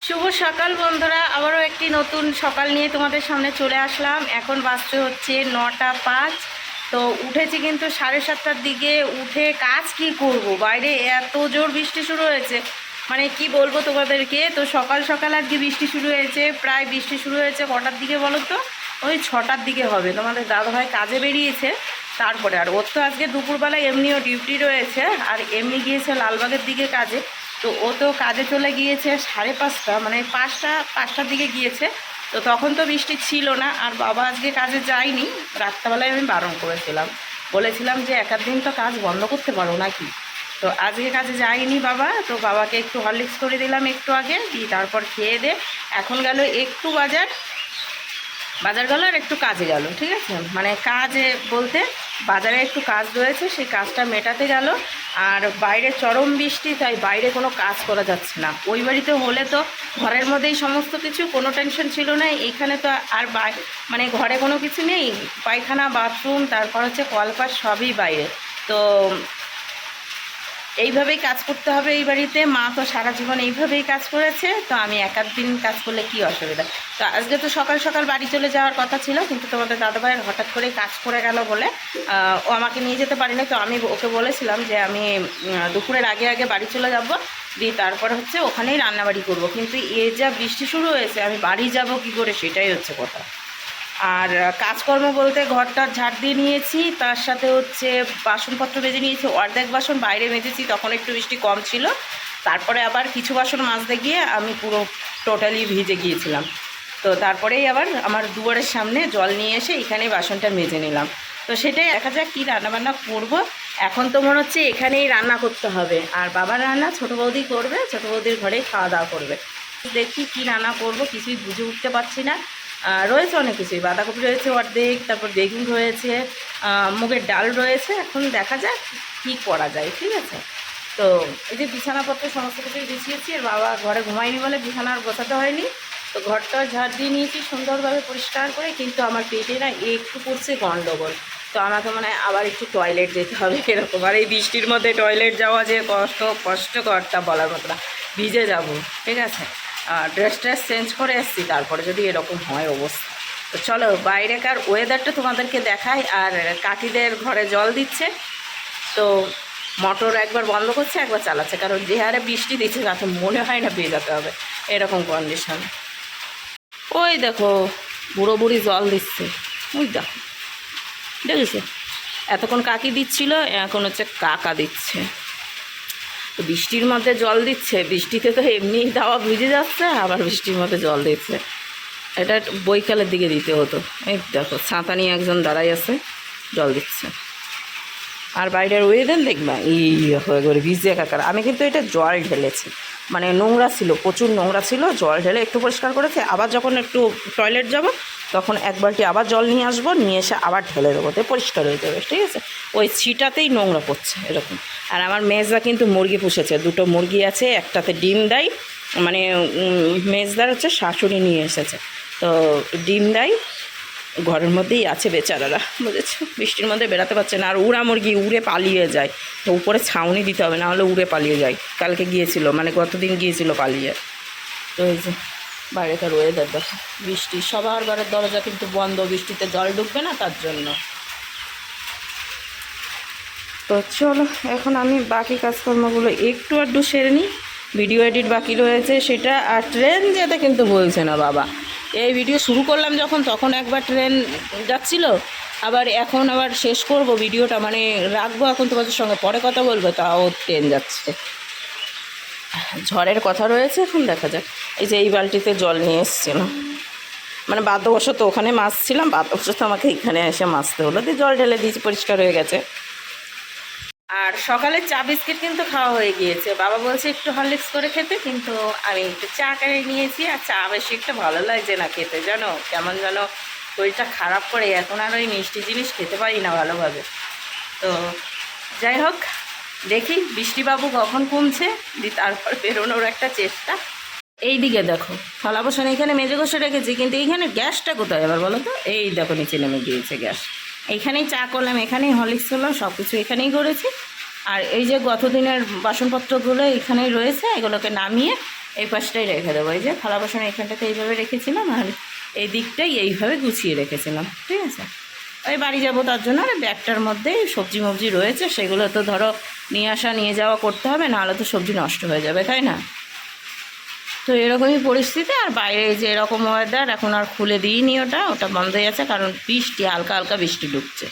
শুভ সকাল বন্ধুরা, আবারও একটি নতুন সকাল নিয়ে তোমাদের সামনে চলে আসলাম। এখন বাজতে হচ্ছে 9টা 5। তো উঠেছি কিন্তু 7:30টার দিকে। উঠে কাজ কি করব, বাইরে এত জোর বৃষ্টি শুরু হয়েছে, মানে কি বলবো তোমাদেরকে। তো সকাল সকাল আর কি বৃষ্টি শুরু হয়েছে। প্রায় বৃষ্টি শুরু হয়েছে কটার দিকে বলো তো? ওই 6টার দিকে হবে। তোমাদের দাদাভাই কাজে বেরিয়েছে, তারপরে আর ওর তো আজকে দুপুরবেলায় এমনিও ডিউটি রয়েছে, আর এমনি গিয়েছে লালবাগের দিকে কাজে। তো ও তো কাজে চলে গিয়েছে 5:30, মানে 5টার দিকে গিয়েছে। তো তখন তো বৃষ্টি ছিল না, আর বাবা আজকে কাজে যায়নি। রাত্রেবেলায় আমি বারণ করেছিলাম, বলেছিলাম যে এক আধ দিন তো কাজ বন্ধ করতে পারো নাকি। তো আজকে কাজে যায়নি বাবা। তো বাবাকে একটু হরলিক্স করে দিলাম একটু আগে, দিয়ে তারপর খেয়ে দে এখন গেল একটু বাজার গেল আর একটু কাজে গেল। ঠিক আছে, মানে কাজে বলতে বাজারে একটু কাজ রয়েছে, সেই কাজটা মেটাতে গেল। আর বাইরে চরম বৃষ্টি, তাই বাইরে কোনো কাজ করা যাচ্ছে না। ওই বাড়িতে হলে তো ঘরের মধ্যেই সমস্ত কিছু, কোনো টেনশন ছিল না। এইখানে তো আর মানে ঘরে কোনো কিছু নেই, পায়খানা বাথরুম তারপর হচ্ছে কলপাস সবই বাইরে। তো এইভাবেই কাজ করতে হবে এই বাড়িতে। মা তো সারা জীবন এইভাবেই কাজ করেছে, তো আমি এক আধ দিন কাজ করলে কি অসুবিধা। তো আজকে তো সকাল সকাল বাড়ি চলে যাওয়ার কথা ছিল, কিন্তু তোমাদের দাদাভাইয়ের হঠাৎ করে কাজ করে গেল বলে ও আমাকে নিয়ে যেতে পারিনি। তো আমি ওকে বলেছিলাম যে আমি দুপুরের আগে আগে বাড়ি চলে যাব, দিয়ে তারপরে হচ্ছে ওখানেই রান্নাবাড়ি করব। কিন্তু এ যা বৃষ্টি শুরু হয়েছে, আমি বাড়ি যাব কি করে, সেটাই হচ্ছে কথা। আর কাজকর্ম বলতে ঘরটা ঝাড় দিয়ে নিয়েছি, তার সাথে হচ্ছে বাসনপত্র মেজে নিয়েছি। অর্ধেক বাসন বাইরে মেজেছি, তখন একটু বৃষ্টি কম ছিল। তারপরে আবার কিছু বাসন মাজতে গিয়ে আমি পুরো টোটালি ভিজে গিয়েছিলাম। তো তারপরেই আবার আমার দুয়ারের সামনে জল নিয়ে এসে এখানেই বাসনটা মেজে নিলাম। তো সেটাই দেখা যাক কী রান্নাবান্না করব। এখন তো মনে হচ্ছে এখানেই রান্না করতে হবে, আর বাবার রান্না ছোটো বৌদি করবে, ছোটো বৌদির ঘরেই খাওয়া দাওয়া করবে। দেখি কি রান্না করব, কিছুই বুঝে উঠতে পারছি না। রয়েছে অনেক কিছুই, বাঁধাকপি রয়েছে অর্ধেক, তারপর বেগুন রয়েছে, মুগের ডাল রয়েছে। এখন দেখা যাক কী করা যায়। ঠিক আছে, তো এই যে বিছানাপত্র সমস্ত কিছুই বিছিয়েছি, আর বাবা ঘরে ঘুমায়নি বলে বিছানা আর গোছাতে হয়নি। তো ঘরটা ঝাড় দিয়ে নিয়েছি সুন্দরভাবে পরিষ্কার করে, কিন্তু আমার পেটে না একটু পড়ছে গন্ডগোল। তো আমাকে মনে হয় আবার একটু টয়লেট যেতে হবে এরকম। আর এই বৃষ্টির মধ্যে টয়লেট যাওয়া যে কষ্টকর তা বলার মতো না, ভিজে যাব। ঠিক আছে, ড্রেস চেঞ্জ করে এসছি, তারপরে যদি এরকম হয় অবস্থা। তো চলো বাইরেকার ওয়েদারটা তোমাদেরকে দেখাই। আর কাকিদের ঘরে জল দিচ্ছে, তো মোটর একবার বন্ধ করছে একবার চালাচ্ছে, কারণ যে হারে বৃষ্টি দিচ্ছে তাতে মনে হয় না ভেজাতে হবে, এরকম কন্ডিশন। ওই দেখো বুড়ো বুড়ি জল দিচ্ছে, ওই দেখো, দেখেছো? এতক্ষণ কাকি দিচ্ছিল, এখন হচ্ছে কাকা দিচ্ছে। তো বৃষ্টির মধ্যে জল দিচ্ছে, বৃষ্টিতে তো এমনি দাওয়া ভিজে যাচ্ছে, আবার বৃষ্টির মধ্যে জল দিচ্ছে। এটা বৈকালের দিকে দিতে হতো। এই দেখো ছাতা নিয়ে একজন দাঁড়াই আছে, জল দিচ্ছে। আর বাইরের ওয়েদার দেখবা এই হয়ে করে ভিজে একাকার। আমি কিন্তু এটা জল ঢেলেছি, মানে নোংরা ছিল, প্রচুর নোংরা ছিল, জল ঢেলে একটু পরিষ্কার করেছে। আবার যখন একটু টয়লেট যাব তখন এক বালতি আবার জল নিয়ে আসবো, নিয়ে এসে আবার ঢেলে দেবো, তো পরিষ্কার হয়ে যাবে। ঠিক আছে, ওই ছিটাতেই নোংরা পড়ছে এরকম। আর আমার মেজদা কিন্তু মুরগি পুষেছে, দুটো মুরগি আছে, একটাতে ডিম দেয়, মানে মেজদার হচ্ছে শাশুড়ি নিয়ে এসেছে, তো ডিম দেয় ঘরের মধ্যেই আছে বেচারারা, বুঝেছো? বৃষ্টির মধ্যে বেরাতে পারছে না। আর উড়া মুরগি উড়ে পালিয়ে যায়, তো উপরে ছাউনি দিতে হবে, না হলে উড়ে পালিয়ে যায়। কালকে গিয়েছিল, মানে গতদিন গিয়েছিল পালিয়ে। তো এই যে বাইরেকার ওয়েদার দেখো, বৃষ্টি, সবার ঘরের দরজা কিন্তু বন্ধ, বৃষ্টিতে জল ঢুকবে না তার জন্য। তো চলো এখন আমি বাকি কাজকর্মগুলো একটু আধটু সেরে নিই। ভিডিও এডিট বাকি রয়েছে সেটা। আর ট্রেন যেতে কিন্তু বলছে না বাবা। এই ভিডিও শুরু করলাম যখন, তখন একবার ট্রেন যাচ্ছিল, আবার এখন আবার শেষ করব ভিডিওটা, মানে রাখবো এখন তোমাদের সঙ্গে পরে কথা বলবো, তাও ট্রেন যাচ্ছে। ঝড়ের কথা রয়েছে, এখন দেখা যাক। এই যে এই বালতিতে জল নিয়ে এসেছিলাম, মানে বাধ্যবশত ওখানে মাছছিলাম, বাধ্যবশত আমাকে এখানে এসে মাছতে হলো, দিয়ে জল ঢেলে দিয়েছি, পরিষ্কার হয়ে গেছে। আর সকালে চা বিস্কিট কিন্তু খাওয়া হয়ে গিয়েছে। বাবা বলছে একটু হরলিক্স করে খেতে, কিন্তু আমি একটু চা করে নিয়েছি। আর চা বেশি একটা ভালো লাগছে না খেতে, জানো, কেমন যেন শরীরটা খারাপ করে। এখন আর ওই মিষ্টি জিনিস খেতে পারি না ভালোভাবে। তো যাই হোক, দেখি বৃষ্টিবাবু কখন কমছে, তারপর বেরোনোর একটা চেষ্টা। এই দিকে দেখো থালা বসানো এখানে মেজে ঘষে রেখেছি, কিন্তু এইখানে গ্যাসটা কোথায় আবার বলো তো? এই দেখো নিচে নেমে গিয়েছে গ্যাস। এইখানেই চা করলাম, এখানেই হরলিক্স করলাম, সব কিছু এখানেই করেছি। আর এই যে গত দিনের বাসনপত্রগুলো এখানেই রয়েছে, এগুলোকে নামিয়ে এই পাশটাই রেখে দেবো। এই যে থালা বাসন এইখানটাতে এইভাবে রেখেছিলাম, আর এই দিকটাই এইভাবে গুছিয়ে রেখেছিলাম, ঠিক আছে। ওই বাড়ি যাবো তার জন্য, আর ব্যাগটার মধ্যে সবজি মবজি রয়েছে, সেগুলো তো ধরো নিয়ে আসা নিয়ে যাওয়া করতে হবে, নাহলে তো সবজি নষ্ট হয়ে যাবে, তাই না? তো এরকমই পরিস্থিতি। আর বাইরে যে এরকম ওয়েদার, এখন আর খুলে দিইনি, ওটা বন্ধ হয়ে আছে, কারণ বৃষ্টি, হালকা হালকা বৃষ্টি ঢুকছে,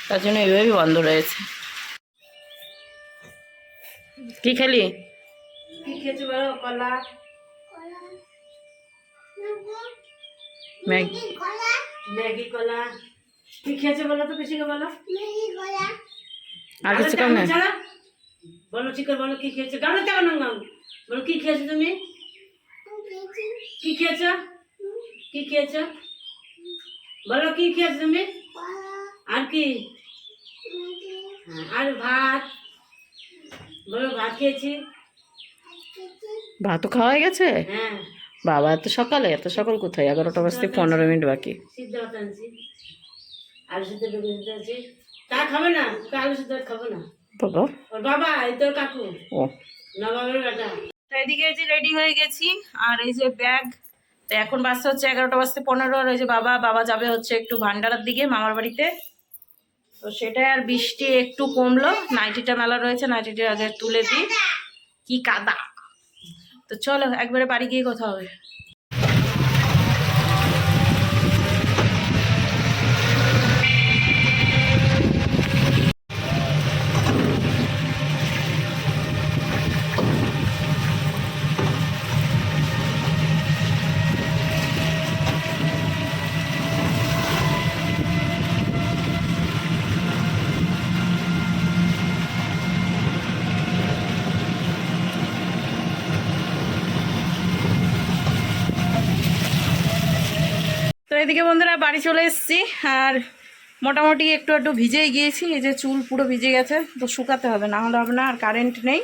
তার জন্য এইভাবেই বন্ধ রয়েছে। কি খেলি? কি খেয়েছি বলো? কলা, ম্যাগি, ম্যাগি কলা। কি খেয়েছে বলো তো, বেশি বলো। আর কিছু কম না বলো, ঠিক করে বলো কি খেয়েছো। গানো তেমন বলো কি খেয়েছো তুমি, কি খেয়েছো, কি খেয়েছো বলো, কি খেয়েছো তুমি? আর কি? আর ভাত বলো, ভাত খেয়েছি। ভাতও খাওয়া হয়ে গেছে? হ্যাঁ। বাবা, এত সকালে? এত সকাল কোথায়? 11টা বাজতে 15 মিনিট বাকি। সিদ্ধ ভাত আনছি, আলু সিদ্ধ আনছি। তা খাবে না, আলু সিদ্ধ খাবো না বাবা। ওর বাবা, এই তোর কাকু, ও নবাবের বেটা। তো এদিকে যে রেডি হয়ে গেছি, আর এই যে ব্যাগ। তো এখন বাজতে হচ্ছে 11টা বাজতে 15, আর ওই যে বাবা যাবে হচ্ছে একটু ভান্ডারার দিকে, মামার বাড়িতে। তো সেটাই, আর বৃষ্টি একটু কমলো, নাইটিটা মেলা রয়েছে, নাইটিটা আগে তুলে দিই। কি কাদা! তো চলো একবারে বাড়ি গিয়ে কথা হবে। তো এদিকে বন্ধুরা বাড়ি চলে এসেছি, আর মোটামুটি একটু ভিজেই গিয়েছি। এই যে চুল পুরো ভিজে গেছে, তো শুকাতে হবে, না হলে হবে না। আর কারেন্ট নেই,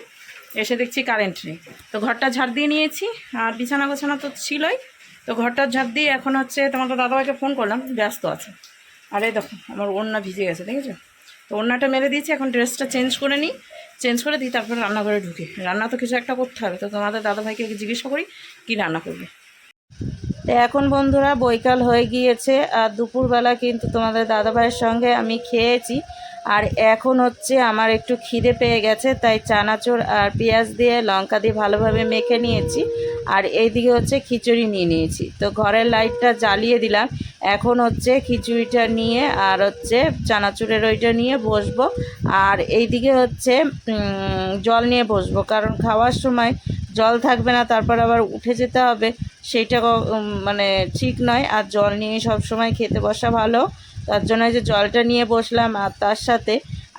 এসে দেখছি কারেন্ট নেই। তো ঘরটা ঝাড় দিয়ে নিয়েছি, আর বিছানা গোছানা তো ছিলই। তো ঘরটা ঝাড় দিয়ে এখন হচ্ছে তোমার দাদাভাইকে ফোন করলাম, ব্যস্ত আছে। আর এই দেখো আমার ওড়না ভিজে গেছে, দেখেছো? তো ওড়নাটা মেরে দিয়েছি, এখন ড্রেসটা চেঞ্জ করে নিই, চেঞ্জ করে দিই, তারপরে রান্নাঘরে ঢুকি। রান্না তো কিছু একটা করতে হবে, তো তোমাদের দাদাভাইকে জিজ্ঞাসা করি কী রান্না করবে। তো এখন বন্ধুরা বৈকাল হয়ে গিয়েছে, আর দুপুরবেলা কিন্তু তোমাদের দাদাভাইয়ের সঙ্গে আমি খেয়েছি। আর এখন হচ্ছে আমার একটু খিদে পেয়ে গেছে, তাই চানাচুর আর পেঁয়াজ দিয়ে লঙ্কা দিয়ে ভালোভাবে মেখে নিয়েছি। আর এইদিকে হচ্ছে খিচুড়ি নিয়ে নিয়েছি। তো ঘরের লাইটটা জ্বালিয়ে দিলাম, এখন হচ্ছে খিচুড়িটা নিয়ে আর হচ্ছে চানাচুরের ওইটা নিয়ে বসবো। আর এইদিকে হচ্ছে জল নিয়ে বসবো, কারণ খাওয়ার সময় জল থাকবে না, তারপর আবার উঠে যেতে হবে, সেইটা মানে ঠিক নয়। আর জল নিয়ে সব সময় খেতে বসা ভালো, তার জন্য যে জলটা নিয়ে বসলাম। আর তার সাথে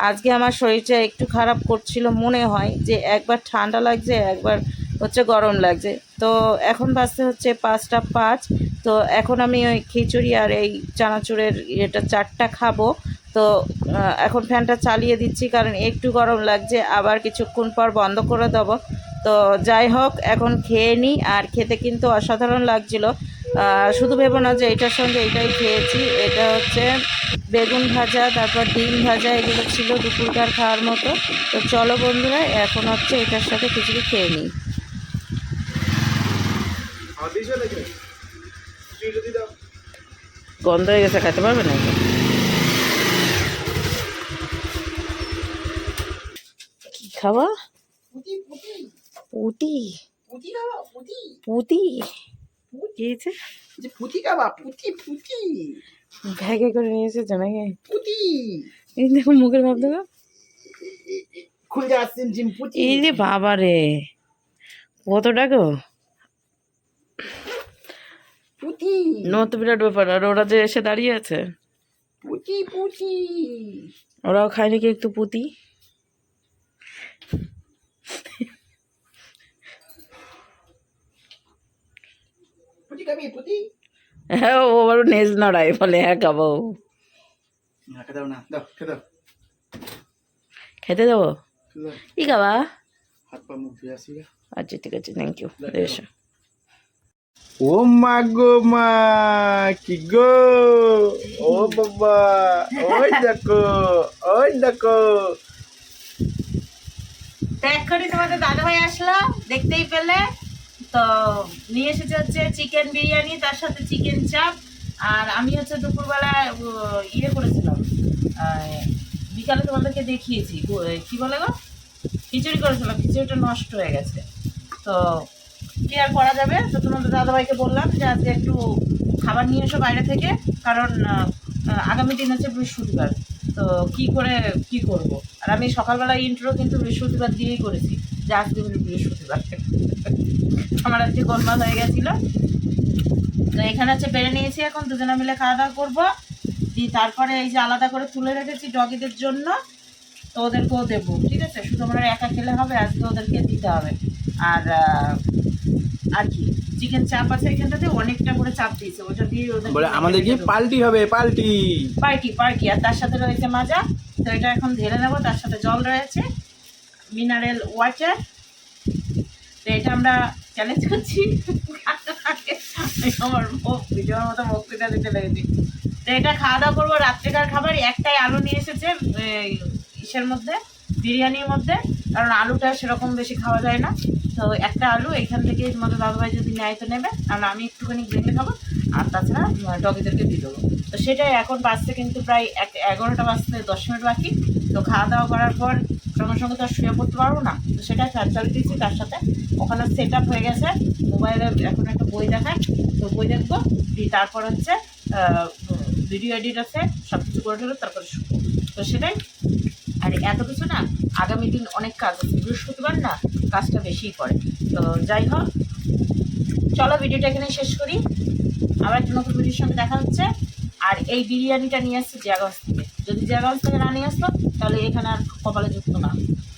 আজকে আমার শরীরটা একটু খারাপ করছিল, মনে হয় যে একবার ঠান্ডা লাগছে, একবার হচ্ছে গরম লাগছে। তো এখন বাজতে হচ্ছে 5টা 5। তো এখন আমি ওই খিচুড়ি আর এই চানাচুরের এটা 4টা খাবো। তো এখন ফ্যানটা চালিয়ে দিচ্ছি, কারণ একটু গরম লাগছে, আবার কিছুক্ষণ পর বন্ধ করে দেবো। তো যাই হোক, এখন খেয়ে নিই। আর খেতে কিন্তু অসাধারণ লাগছিল, শুধু ভেবো না যে এটার সঙ্গে এটাই খেয়েছি। এটা হচ্ছে বেগুন ভাজা, তারপর ডিম ভাজা, এগুলো ছিল দুপুরকার খাওয়ার মতো। তো চলো বন্ধুরা, এখন হচ্ছে এটার সাথে খিচুড়ি খেয়ে নিই। গন্ধ হয়ে গেছে, খেতে পারবে না। কি খাওয়া? পুটি, পুটি খেয়েছে যে, পুটি খাবা? পুটি ব্যাগে করে নিয়েছে জানাকে পুটি। এই দেখো মুখের ভাব দেখো, খুলে আসছেন জিম পুটি। এই যে বাবা রে, কতটা গো পুটি, নত বিরাট ব্যাপার। আর ওরা যে এসে দাঁড়িয়ে আছে, পুটি পুটি, ওরাও খায় নাকি একটু পুটি। হ্যাঁ, ও আবার নেজ নড়াই, বলে হ্যাঁ খাবো। খেতে দেবো? কি খাবা? আচ্ছা ঠিক আছে, থ্যাংক ইউ। এসো। ও মা গো মা, কি গো, ও বাবা, ওই দেখো, ওই দেখো। এক্ষুনি তোমাদের দাদাভাই আসলো, দেখতেই পেলে। তো নিয়ে এসেছে হচ্ছে চিকেন বিরিয়ানি, তার সাথে চিকেন চাপ। আর আমি হচ্ছে দুপুরবেলা ইয়ে করেছিলাম, বিকালে তোমাদেরকে দেখিয়েছি, কি বলে গো, খিচুড়ি করেছিলাম, খিচুড়িটা নষ্ট হয়ে গেছে। তো কি আর করা যাবে, তো তোমাদের দাদাভাইকে বললাম যে আজকে একটু খাবার নিয়ে এসো বাইরে থেকে, কারণ আগামী দিন হচ্ছে বৃহস্পতিবার, তো কি করে কি করব। আর আমি সকালবেলা ইন্ট্রো কিন্তু বৃহস্পতিবার দিয়েই করেছি, যে আজকে বৃহস্পতিবার। আমার আজকে গোলমাল হয়ে গেছিলো। তো এখানে হচ্ছে বেড়ে নিয়েছি, এখন দুজনে মিলে খাওয়া দাওয়া করবো। দিয়ে তারপরে এই যে আলাদা করে তুলে রেখেছি ডগিদের জন্য, তো ওদেরকেও দেবো, ঠিক আছে। শুধু আমরা একা খেলে হবে, আজকে ওদেরকে দিতে হবে। আর কি চিকেন চাপ আছে এখানটাতে, অনেকটা করে চাপ দিয়েছে, ওটা দিয়ে ওদের বলে আমাদের কি পাল্টি হবে, পাল্টি পার্টি। আর তার সাথে রয়েছে মাজা, তো এটা এখন ঢেলে নেবো। তার সাথে জল রয়েছে, মিনারেল ওয়াটার। তো এটা আমরা চ্যালেঞ্জ করছি। আমার ভিডিওর মতো বক্তৃতা দিতে লেগেছি। তো এটা খাওয়া দাওয়া করবো, রাত্রিকার খাবার। একটাই আলু নিয়ে এসেছে ইসের মধ্যে, বিরিয়ানির মধ্যে, কারণ আলুটা সেরকম বেশি খাওয়া যায় না। তো একটা আলু এখান থেকে তোমাদের দাদাভাই যদি নেয় তো নেবে, আর আমি একটুখানি ভেঙে খাবো, আর তাছাড়া ডগিদেরকে দিয়ে দেবো। তো সেটাই এখন বাজতে কিন্তু প্রায় 11টা বাজতে 10 মিনিট বাকি। তো খাওয়া দাওয়া করার পর সঙ্গে সঙ্গে তো আর শুয়ে পড়তে পারবো না, তো সেটাই ফ্যান চালিয়ে দিয়েছি। তার সাথে ওখানে সেট আপ হয়ে গেছে, মোবাইলে এখন একটা বই দেখায়, তো বই দেখবো। তারপর হচ্ছে ভিডিও এডিট আছে, সব কিছু করে ঠেলে তারপরে শুবো। তো সেটাই। আর এত কিছু না, আগামী দিন অনেক কাজ আছে, বৃহস্পতিবার না কাজটা বেশিই পড়ে। তো যাই হোক, চলো ভিডিওটা এখানে শেষ করি, আবার একটা নতুন ভিডিওর সঙ্গে দেখা হচ্ছে। আর এই বিরিয়ানিটা নিয়ে আসছে জিয়াগঞ্জ থেকে, যদি জিয়াগঞ্জ থেকে না নিয়ে আসতো তাহলে এখানে আর কপালে যুক্ত না,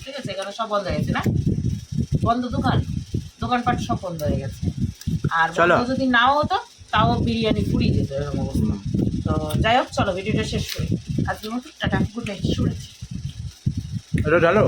ঠিক আছে। এখানে সব বন্ধ হয়ে গেছে, না বন্ধ, দোকানপাট সব বন্ধ হয়ে গেছে। আর বন্ধ যদি নাও হতো তাও বিরিয়ানি পুড়িয়ে যেত, এরকম অবস্থা। তো যাই হোক, চলো ভিডিওটা শেষ করি। আজকের মতো টাটা, গুড নাইট, শুনেছি। এটা ঢালো।